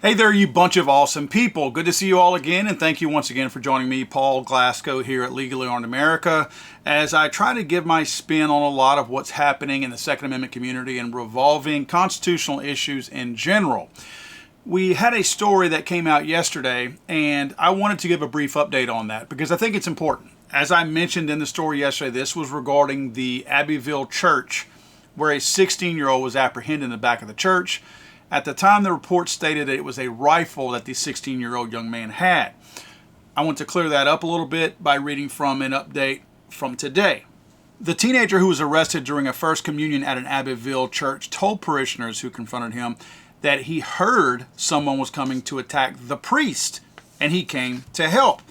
Hey there, you bunch of awesome people. Good to see you all again, and thank you once again for joining me, Paul Glasgow, here at Legally Armed America, as I try to give my spin on a lot of what's happening in the Second Amendment community and revolving constitutional issues in general. We had a story that came out yesterday, and I wanted to give a brief update on that because I think it's important. As I mentioned in the story yesterday, this was regarding the Abbeville church, where a 16-year-old was apprehended in the back of the church. At the time, the report stated that it was a rifle that the 16-year-old young man had. I want to clear that up a little bit by reading from an update from today. The teenager who was arrested during a first communion at an Abbeville church told parishioners who confronted him that he heard someone was coming to attack the priest, and he came to help.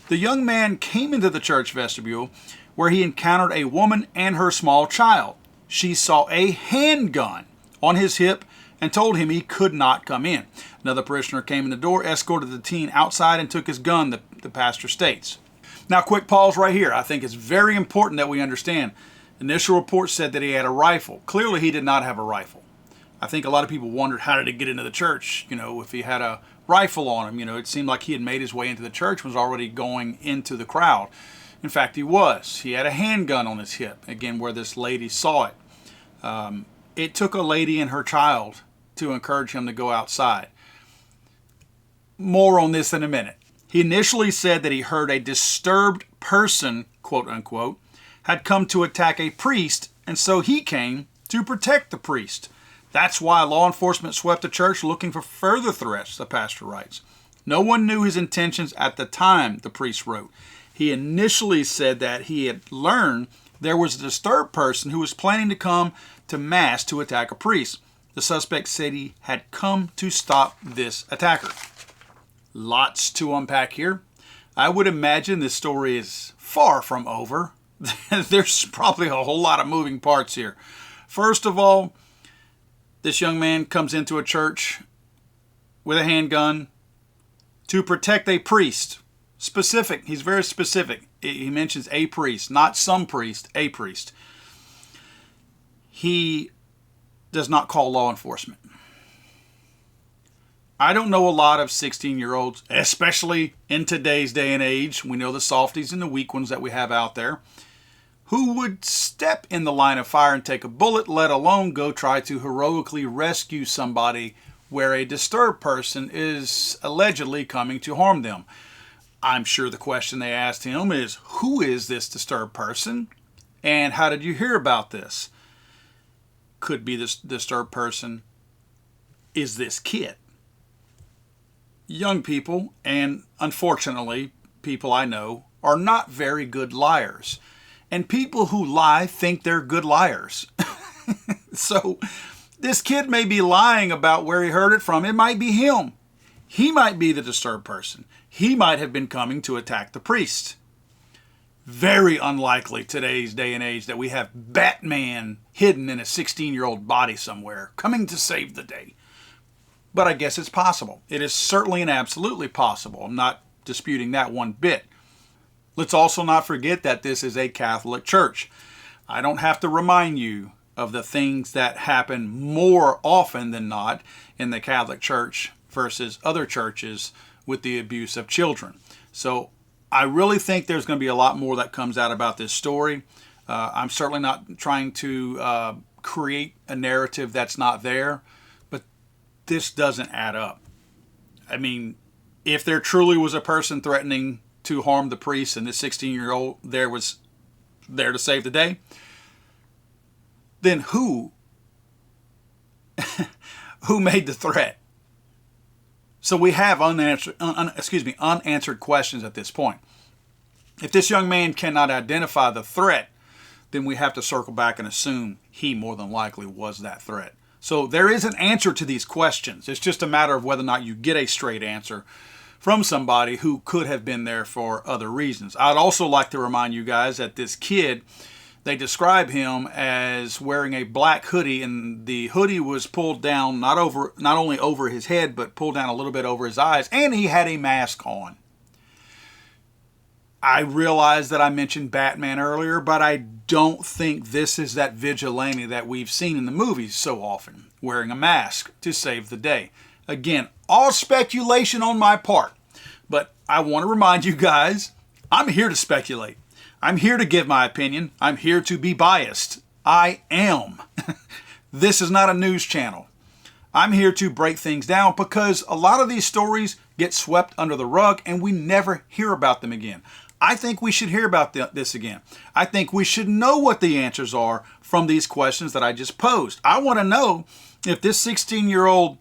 The young man came into the church vestibule where he encountered a woman and her small child. She saw a handgun on his hip and told him he could not come in. Another parishioner came in the door, escorted the teen outside, and took his gun, the pastor states. Now, quick pause right here. I think it's very important that we understand. Initial report said that he had a rifle. Clearly, he did not have a rifle. I think a lot of people wondered, how did he get into the church? If he had a rifle on him. It seemed like he had made his way into the church and was already going into the crowd. In fact, he was. He had a handgun on his hip, again, where this lady saw it. It took a lady and her child to encourage him to go outside. More on this in a minute. He initially said that he heard a disturbed person, quote unquote, had come to attack a priest, and so he came to protect the priest. That's why law enforcement swept the church looking for further threats, the pastor writes. No one knew his intentions at the time, the priest wrote. He initially said that he had learned there was a disturbed person who was planning to come to mass to attack a priest. The suspect said he had come to stop this attacker. Lots to unpack here. I would imagine this story is far from over. There's probably a whole lot of moving parts here. First of all, this young man comes into a church with a handgun to protect a priest. Specific. He's very specific. He mentions a priest, not some priest, a priest. He does not call law enforcement. I don't know a lot of 16-year-olds, especially in today's day and age. We know the softies and the weak ones that we have out there, who would step in the line of fire and take a bullet, let alone go try to heroically rescue somebody where a disturbed person is allegedly coming to harm them. I'm sure the question they asked him is, who is this disturbed person? And how did you hear about this? Could be this disturbed person is this kid. Young people, and unfortunately, people I know, are not very good liars. And people who lie think they're good liars. So this kid may be lying about where he heard it from. It might be him. He might be the disturbed person. He might have been coming to attack the priest. Very unlikely today's day and age that we have Batman hidden in a 16-year-old body somewhere, coming to save the day. But I guess it's possible. It is certainly and absolutely possible. I'm not disputing that one bit. Let's also not forget that this is a Catholic church. I don't have to remind you of the things that happen more often than not in the Catholic Church versus other churches with the abuse of children. So I really think there's going to be a lot more that comes out about this story. I'm certainly not trying to create a narrative that's not there, but this doesn't add up. I mean, if there truly was a person threatening to harm the priest and this 16-year-old there was there to save the day, then who made the threat? So we have unanswered questions at this point. If this young man cannot identify the threat, then we have to circle back and assume he more than likely was that threat. So there is an answer to these questions. It's just a matter of whether or not you get a straight answer from somebody who could have been there for other reasons. I'd also like to remind you guys that this kid, they describe him as wearing a black hoodie, and the hoodie was pulled down not only over his head, but pulled down a little bit over his eyes, and he had a mask on. I realize that I mentioned Batman earlier, but I don't think this is that vigilante that we've seen in the movies so often, wearing a mask to save the day. Again, all speculation on my part. But I want to remind you guys, I'm here to speculate. I'm here to give my opinion. I'm here to be biased. I am. This is not a news channel. I'm here to break things down because a lot of these stories get swept under the rug and we never hear about them again. I think we should hear about this again. I think we should know what the answers are from these questions that I just posed. I want to know if this 16-year-old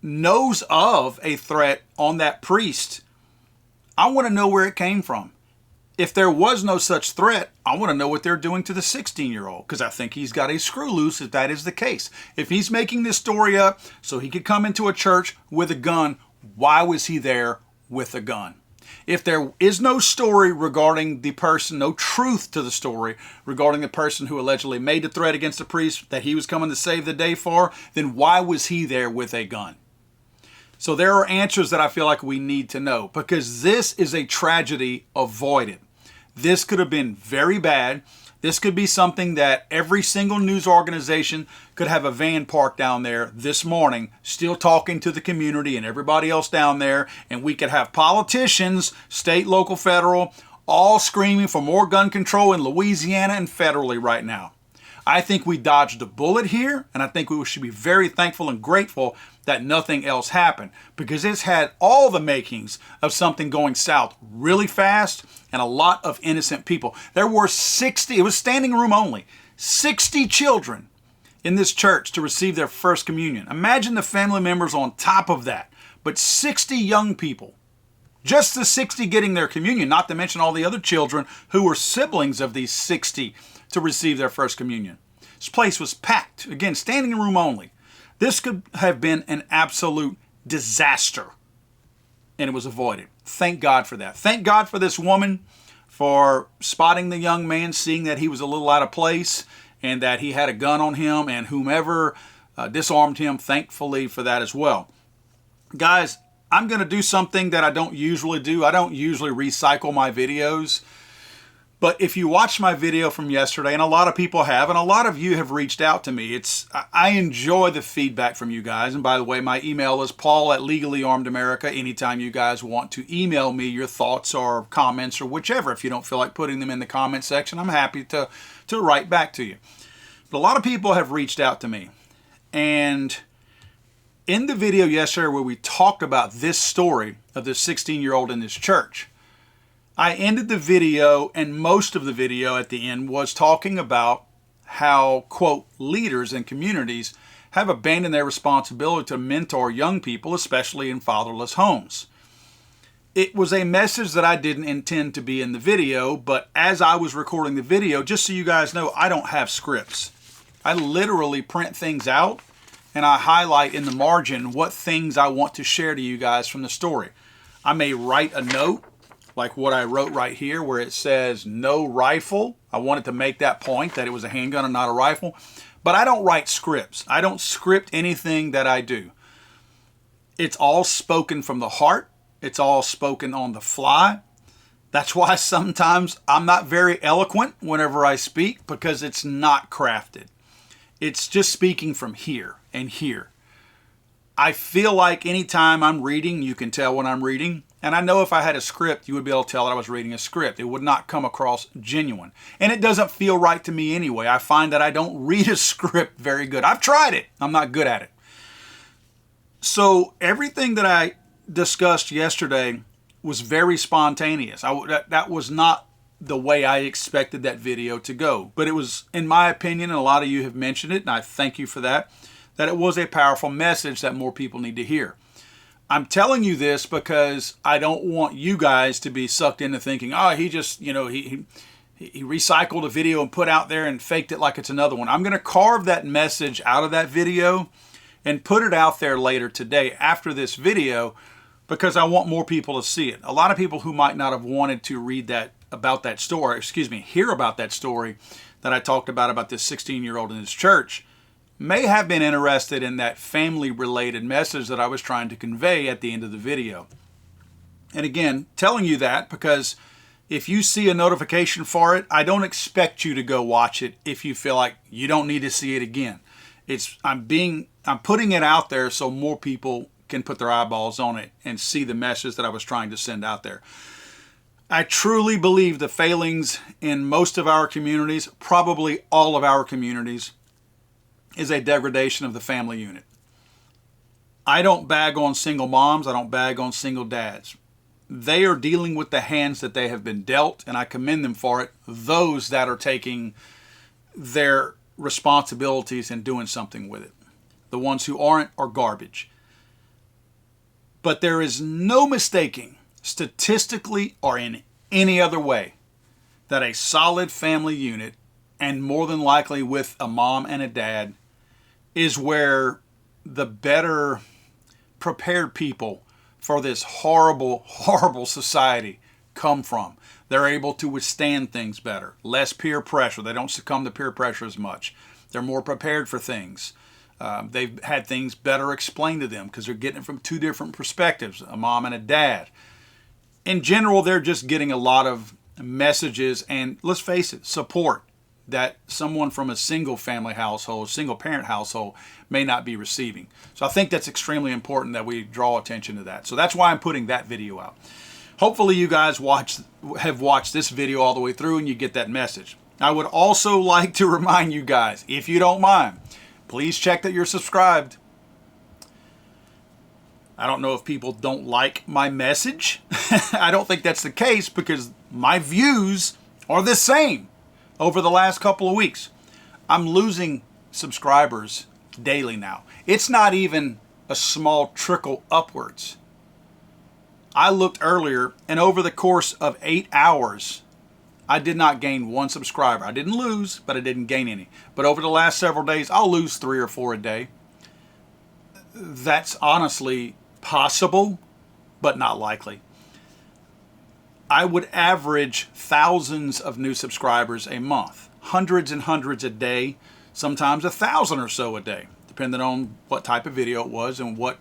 knows of a threat on that priest. I want to know where it came from. If there was no such threat, I want to know what they're doing to the 16-year-old, because I think he's got a screw loose if that is the case. If he's making this story up so he could come into a church with a gun, why was he there with a gun? If there is no story regarding the person, no truth to the story regarding the person who allegedly made the threat against the priest that he was coming to save the day for, then why was he there with a gun? So there are answers that I feel like we need to know, because this is a tragedy avoided. This could have been very bad. This could be something that every single news organization could have a van parked down there this morning, still talking to the community and everybody else down there. And we could have politicians, state, local, federal, all screaming for more gun control in Louisiana and federally right now. I think we dodged a bullet here, and I think we should be very thankful and grateful that nothing else happened, because it's had all the makings of something going south really fast and a lot of innocent people. There were 60, it was standing room only, 60 children in this church to receive their first communion. Imagine the family members on top of that, but 60 young people. Just the 60 getting their communion, not to mention all the other children who were siblings of these 60 to receive their first communion. This place was packed. Again, standing room only. This could have been an absolute disaster, and it was avoided. Thank God for that. Thank God for this woman for spotting the young man, seeing that he was a little out of place and that he had a gun on him, and whomever disarmed him, thankfully for that as well. Guys, I'm going to do something that I don't usually do. I don't usually recycle my videos. But if you watch my video from yesterday, and a lot of people have, and a lot of you have reached out to me, I enjoy the feedback from you guys. And by the way, my email is paul@LegallyArmedAmerica. Anytime you guys want to email me your thoughts or comments or whichever, if you don't feel like putting them in the comment section, I'm happy to write back to you. But a lot of people have reached out to me. And in the video yesterday where we talked about this story of this 16-year-old in this church, I ended the video, and most of the video at the end was talking about how, quote, leaders and communities have abandoned their responsibility to mentor young people, especially in fatherless homes. It was a message that I didn't intend to be in the video, but as I was recording the video, just so you guys know, I don't have scripts. I literally print things out and I highlight in the margin what things I want to share to you guys from the story. I may write a note, like what I wrote right here where it says no rifle. I wanted to make that point that it was a handgun and not a rifle. But I don't write scripts. I don't script anything that I do. It's all spoken from the heart. It's all spoken on the fly. That's why sometimes I'm not very eloquent whenever I speak, because it's not crafted. It's just speaking from here and here. I feel like anytime I'm reading, you can tell when I'm reading. And I know if I had a script, you would be able to tell that I was reading a script. It would not come across genuine. And it doesn't feel right to me anyway. I find that I don't read a script very good. I've tried it. I'm not good at it. So everything that I discussed yesterday was very spontaneous. That was not the way I expected that video to go. But it was, in my opinion, and a lot of you have mentioned it, and I thank you for that it was a powerful message that more people need to hear. I'm telling you this because I don't want you guys to be sucked into thinking, oh, he just, he recycled a video and put out there and faked it like it's another one. I'm going to carve that message out of that video and put it out there later today after this video, because I want more people to see it. A lot of people who might not have wanted to read that about that story, hear about that story that I talked about this 16-year-old in this church, may have been interested in that family-related message that I was trying to convey at the end of the video. And again, telling you that because if you see a notification for it, I don't expect you to go watch it if you feel like you don't need to see it again. I'm putting it out there so more people can put their eyeballs on it and see the message that I was trying to send out there. I truly believe the failings in most of our communities, probably all of our communities, is a degradation of the family unit. I don't bag on single moms. I don't bag on single dads. They are dealing with the hands that they have been dealt, and I commend them for it. Those that are taking their responsibilities and doing something with it. The ones who aren't are garbage. But there is no mistaking, statistically or in any other way, that a solid family unit, and more than likely with a mom and a dad, is where the better prepared people for this horrible, horrible society come from. They're able to withstand things better. Less peer pressure. They don't succumb to peer pressure as much. They're more prepared for things. They've had things better explained to them because they're getting it from two different perspectives, a mom and a dad. In general, they're just getting a lot of messages and, let's face it, support that someone from a single family household, single parent household may not be receiving. So I think that's extremely important that we draw attention to that. So that's why I'm putting that video out. Hopefully you guys have watched this video all the way through and you get that message. I would also like to remind you guys, if you don't mind, please check that you're subscribed. I don't know if people don't like my message. I don't think that's the case because my views are the same over the last couple of weeks. I'm losing subscribers daily now. It's not even a small trickle upwards. I looked earlier, and over the course of 8 hours, I did not gain one subscriber. I didn't lose, but I didn't gain any. But over the last several days, I'll lose 3 or 4 a day. That's honestly possible, but not likely. I would average thousands of new subscribers a month, hundreds and hundreds a day, sometimes 1,000 or so a day, depending on what type of video it was and what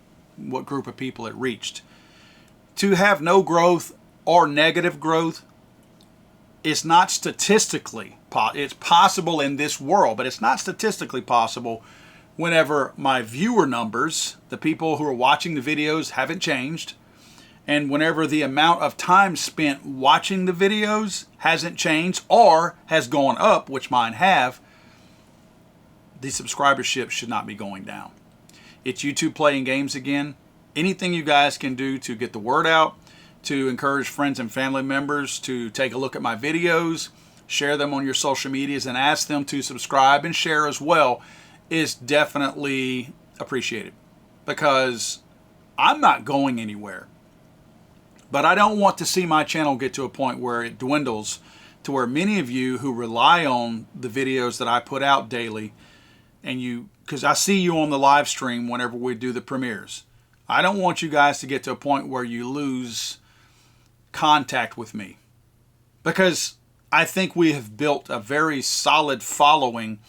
group of people it reached. To have no growth or negative growth is not statistically, it's possible in this world, but it's not statistically possible whenever my viewer numbers, the people who are watching the videos, haven't changed, and whenever the amount of time spent watching the videos hasn't changed or has gone up, which mine have, the subscribership should not be going down. It's YouTube playing games again. Anything you guys can do to get the word out, to encourage friends and family members to take a look at my videos, share them on your social medias, and ask them to subscribe and share as well, is definitely appreciated, because I'm not going anywhere. But I don't want to see my channel get to a point where it dwindles to where many of you who rely on the videos that I put out daily, and because I see you on the live stream whenever we do the premieres, I don't want you guys to get to a point where you lose contact with me, because I think we have built a very solid following.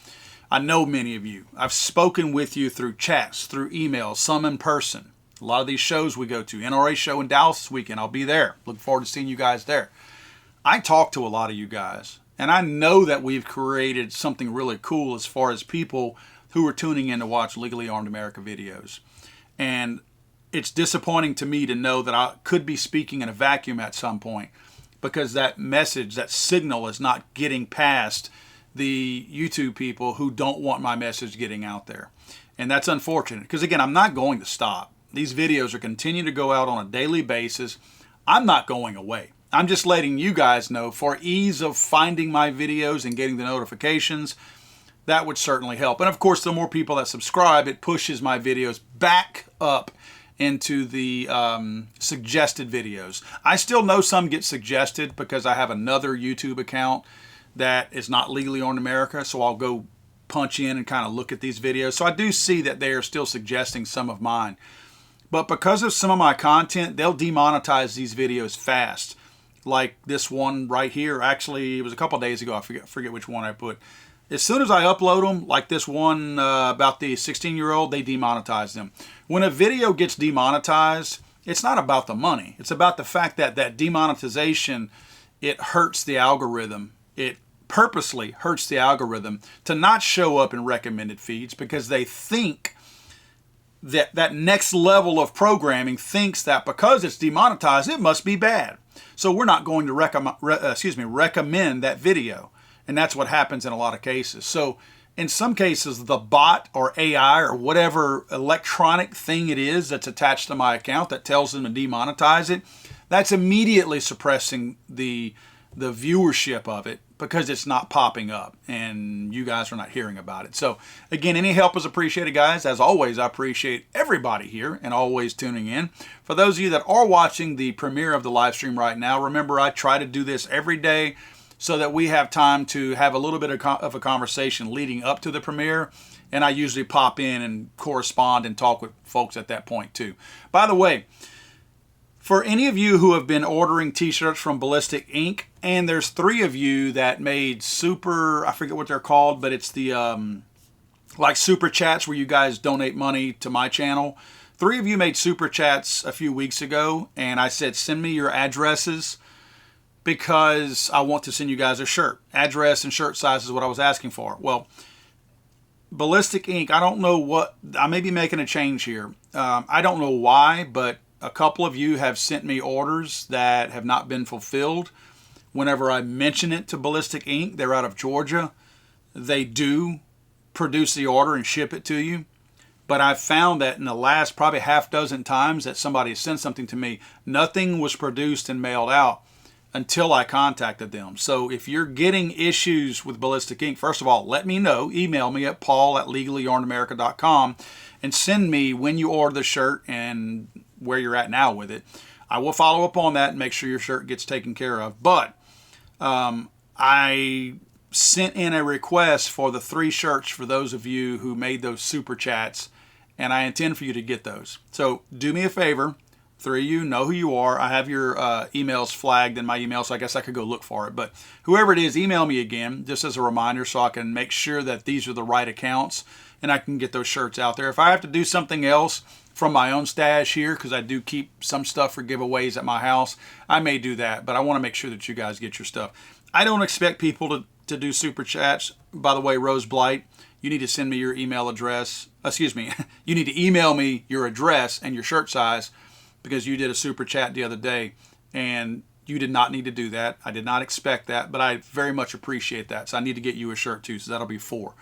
I know many of you. I've spoken with you through chats, through emails, some in person. A lot of these shows we go to, NRA show in Dallas this weekend, I'll be there. Looking forward to seeing you guys there. I talk to a lot of you guys, and I know that we've created something really cool as far as people who are tuning in to watch Legally Armed America videos. And it's disappointing to me to know that I could be speaking in a vacuum at some point, because that message, that signal is not getting past the YouTube people who don't want my message getting out there. And that's unfortunate, because again, I'm not going to stop. These videos are continuing to go out on a daily basis. I'm not going away. I'm just letting you guys know, for ease of finding my videos and getting the notifications, that would certainly help. And of course, the more people that subscribe, it pushes my videos back up into the suggested videos. I still know some get suggested because I have another YouTube account that is not Legally Armed America, so I'll go punch in and kind of look at these videos. So I do see that they are still suggesting some of mine. But because of some of my content, they'll demonetize these videos fast. Like this one right here. Actually, it was a couple days ago. I forget which one I put. As soon as I upload them, like this one about the 16-year-old, they demonetize them. When a video gets demonetized, it's not about the money. It's about the fact that that demonetization, it hurts the algorithm. It purposely hurts the algorithm to not show up in recommended feeds, because they think that next level of programming thinks that because it's demonetized, it must be bad. So we're not going to recommend that video. And that's what happens in a lot of cases. So in some cases, the bot or AI or whatever electronic thing it is that's attached to my account that tells them to demonetize it, that's immediately suppressing the viewership of it because it's not popping up and you guys are not hearing about it. So again, any help is appreciated, guys. As always, I appreciate everybody here and always tuning in. For those of you that are watching the premiere of the live stream right now, remember I try to do this every day so that we have time to have a little bit of a conversation leading up to the premiere. And I usually pop in and correspond and talk with folks at that point too. By the way, for any of you who have been ordering t-shirts from Ballistic Ink, and there's 3 of you that made super, I forget what they're called, but it's the like super chats where you guys donate money to my channel. 3 of you made super chats a few weeks ago, and I said send me your addresses because I want to send you guys a shirt. Address and shirt size is what I was asking for. Well, Ballistic Ink, I don't know what, I may be making a change here. I don't know why, but a couple of you have sent me orders that have not been fulfilled. Whenever I mention it to Ballistic Ink, they're out of Georgia. They do produce the order and ship it to you. But I've found that in the last probably half dozen times that somebody has sent something to me, nothing was produced and mailed out until I contacted them. So if you're getting issues with Ballistic Ink, first of all, let me know. Email me at paul@legallyyarnamerica.com and send me when you order the shirt and where you're at now with it. I will follow up on that and make sure your shirt gets taken care of. But I sent in a request for the 3 shirts for those of you who made those super chats, and I intend for you to get those. So do me a favor. 3 of you know who you are. I have your emails flagged in my email, so I guess I could go look for it. But whoever it is, email me again, just as a reminder so I can make sure that these are the right accounts and I can get those shirts out there. If I have to do something else from my own stash here, because I do keep some stuff for giveaways at my house, I may do that. But I want to make sure that you guys get your stuff. I don't expect people to do super chats. By the way, Rose Blight, you need to send me your email address. Excuse me. You need to email me your address and your shirt size, because you did a super chat the other day and you did not need to do that. I did not expect that, but I very much appreciate that. So I need to get you a shirt too, so that'll be 4.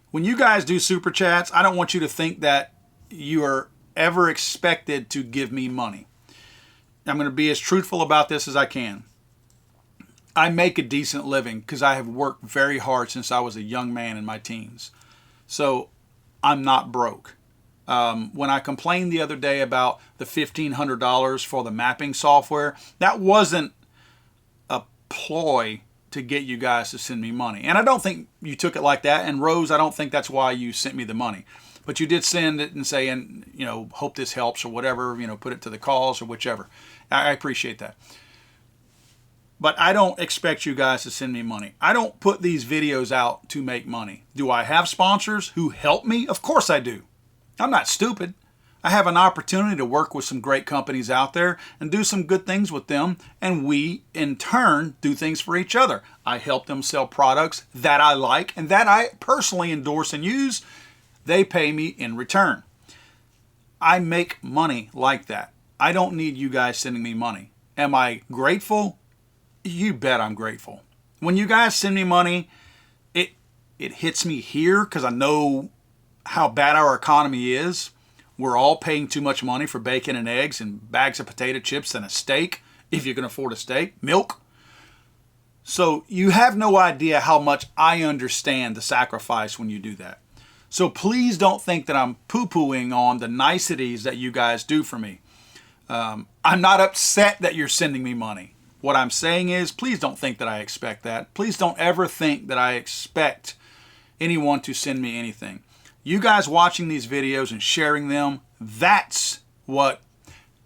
When you guys do super chats, I don't want you to think that you are ever expected to give me money. I'm going to be as truthful about this as I can. I make a decent living because I have worked very hard since I was a young man in my teens. So I'm not broke. When I complained the other day about the $1,500 for the mapping software, that wasn't a ploy to get you guys to send me money. And I don't think you took it like that. And Rose, I don't think that's why you sent me the money. But you did send it and say, and hope this helps or whatever, put it to the cause or whichever. I appreciate that. But I don't expect you guys to send me money. I don't put these videos out to make money. Do I have sponsors who help me? Of course I do. I'm not stupid. I have an opportunity to work with some great companies out there and do some good things with them, and we, in turn, do things for each other. I help them sell products that I like and that I personally endorse and use. They pay me in return. I make money like that. I don't need you guys sending me money. Am I grateful? You bet I'm grateful. When you guys send me money, it hits me here because I know how bad our economy is. We're all paying too much money for bacon and eggs and bags of potato chips and a steak, if you can afford a steak, milk. So you have no idea how much I understand the sacrifice when you do that. So please don't think that I'm poo-pooing on the niceties that you guys do for me. I'm not upset that you're sending me money. What I'm saying is, please don't think that I expect that. Please don't ever think that I expect anyone to send me anything. You guys watching these videos and sharing them, that's what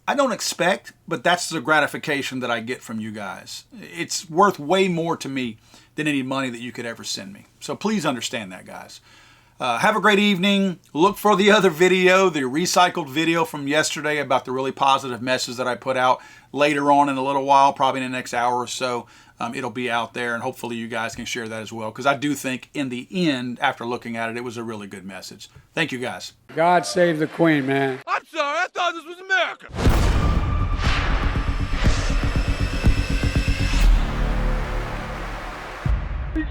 I don't expect, but that's the gratification that I get from you guys. It's worth way more to me than any money that you could ever send me. So please understand that, guys. Have a great evening. Look for the other video, the recycled video from yesterday about the really positive message that I put out later on in a little while, probably in the next hour or so. It'll be out there, and hopefully you guys can share that as well, because I do think in the end, after looking at it, it was a really good message. Thank you, guys. God save the Queen, man. I'm sorry, I thought this was America. He's